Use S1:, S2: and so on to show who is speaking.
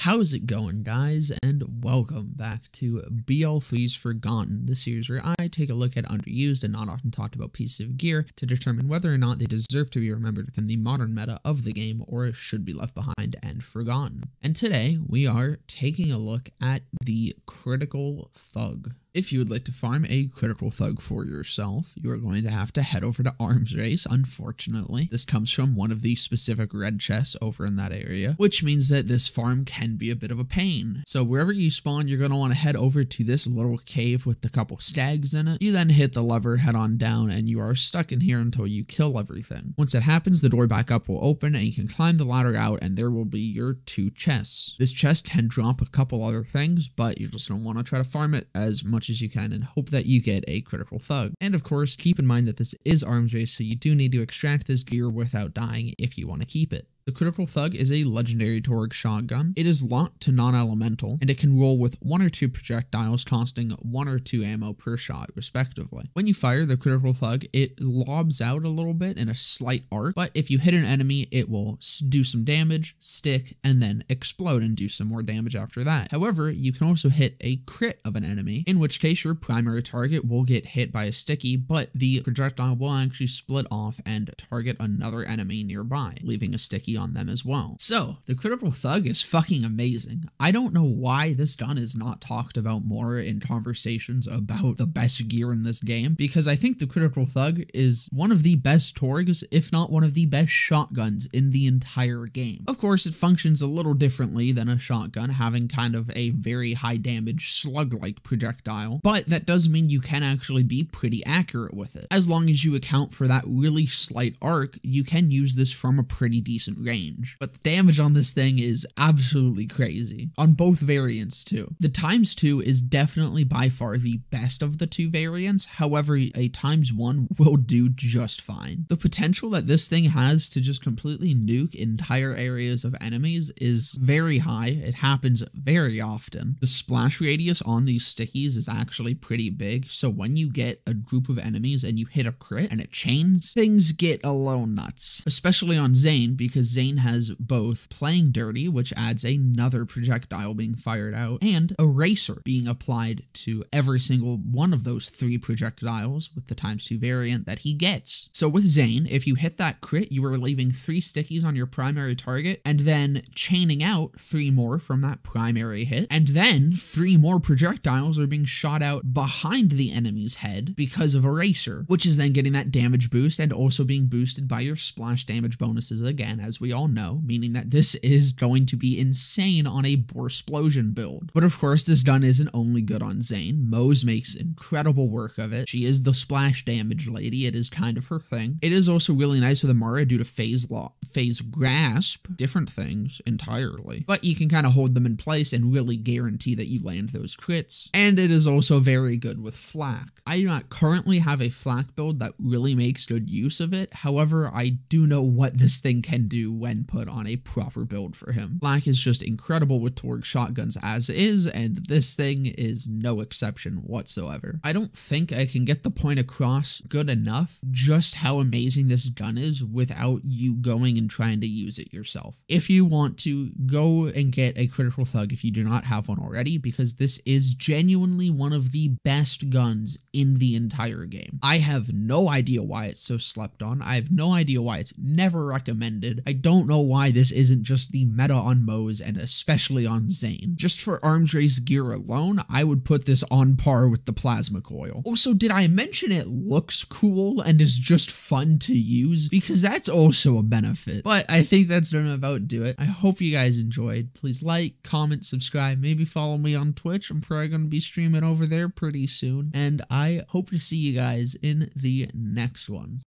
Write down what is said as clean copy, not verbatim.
S1: How's it going, guys, and welcome back to BL3's Forgotten, the series where I take a look at underused and not often talked about pieces of gear to determine whether or not they deserve to be remembered within the modern meta of the game or should be left behind and forgotten. And today, we are taking a look at the Critical Thug. If you would like to farm a Critical Thug for yourself, you are going to have to head over to Arms Race, unfortunately. This comes from one of the specific red chests over in that area, which means that this farm can be a bit of a pain. So wherever you spawn, you're going to want to head over to this little cave with a couple stags in it. You then hit the lever, head on down, and you are stuck in here until you kill everything. Once that happens, the door back up will open and you can climb the ladder out and there will be your 2 chests. This chest can drop a couple other things, but you just don't want to try to farm it as much as you can and hope that you get a Critical Thug. And of course, keep in mind that this is Arms Race, so you do need to extract this gear without dying if you want to keep it. The Critical Thug is a legendary Torgue shotgun. It is locked to non-elemental, and it can roll with 1 or 2 projectiles costing 1 or 2 ammo per shot, respectively. When you fire the Critical Thug, it lobs out a little bit in a slight arc, but if you hit an enemy, it will do some damage, stick, and then explode and do some more damage after that. However, you can also hit a crit of an enemy, in which case your primary target will get hit by a sticky, but the projectile will actually split off and target another enemy nearby, leaving a sticky on them as well. So the Critical Thug is fucking amazing. I don't know why this gun is not talked about more in conversations about the best gear in this game, because I think the Critical Thug is one of the best Torgues, if not one of the best shotguns in the entire game. Of course, it functions a little differently than a shotgun, having kind of a very high damage slug-like projectile, but that does mean you can actually be pretty accurate with it. As long as you account for that really slight arc, you can use this from a pretty decent range. But the damage on this thing is absolutely crazy, on both variants too. The ×2 is definitely by far the best of the 2 variants, however a ×1 will do just fine. The potential that this thing has to just completely nuke entire areas of enemies is very high. It happens very often. The splash radius on these stickies is actually pretty big, so when you get a group of enemies and you hit a crit and it chains, things get a little nuts. Especially on Zane, because Zane has both Playing Dirty, which adds another projectile being fired out, and Eraser being applied to every single one of those 3 projectiles with the ×2 variant that he gets. So with Zane, if you hit that crit, you are leaving 3 stickies on your primary target, and then chaining out 3 more from that primary hit, and then 3 more projectiles are being shot out behind the enemy's head because of Eraser, which is then getting that damage boost and also being boosted by your splash damage bonuses again, as we all know, meaning that this is going to be insane on a Borsplosion build. But of course, this gun isn't only good on Zane. Mose makes incredible work of it. She is the splash damage lady. It is kind of her thing. It is also really nice with Amara due to phase grasp, different things entirely. But you can kind of hold them in place and really guarantee that you land those crits. And it is also very good with flak. I do not currently have a flak build that really makes good use of it. However, I do know what this thing can do when put on a proper build for him. Flak is just incredible with Torgue shotguns as is, and this thing is no exception whatsoever. I don't think I can get the point across good enough just how amazing this gun is without you going and trying to use it yourself. If you want to, go and get a Critical Thug if you do not have one already, because this is genuinely one of the best guns in the entire game. I have no idea why it's so slept on. I have no idea why it's never recommended. I don't know why this isn't just the meta on Mose and especially on Zane. Just for Arms Race gear alone, I would put this on par with the Plasma Coil. Also, did I mention it looks cool and is just fun to use? Because that's also a benefit. But I think that's gonna about do it. I hope you guys enjoyed. Please like, comment, subscribe, maybe follow me on Twitch. I'm probably gonna be streaming over there pretty soon. And I hope to see you guys in the next one.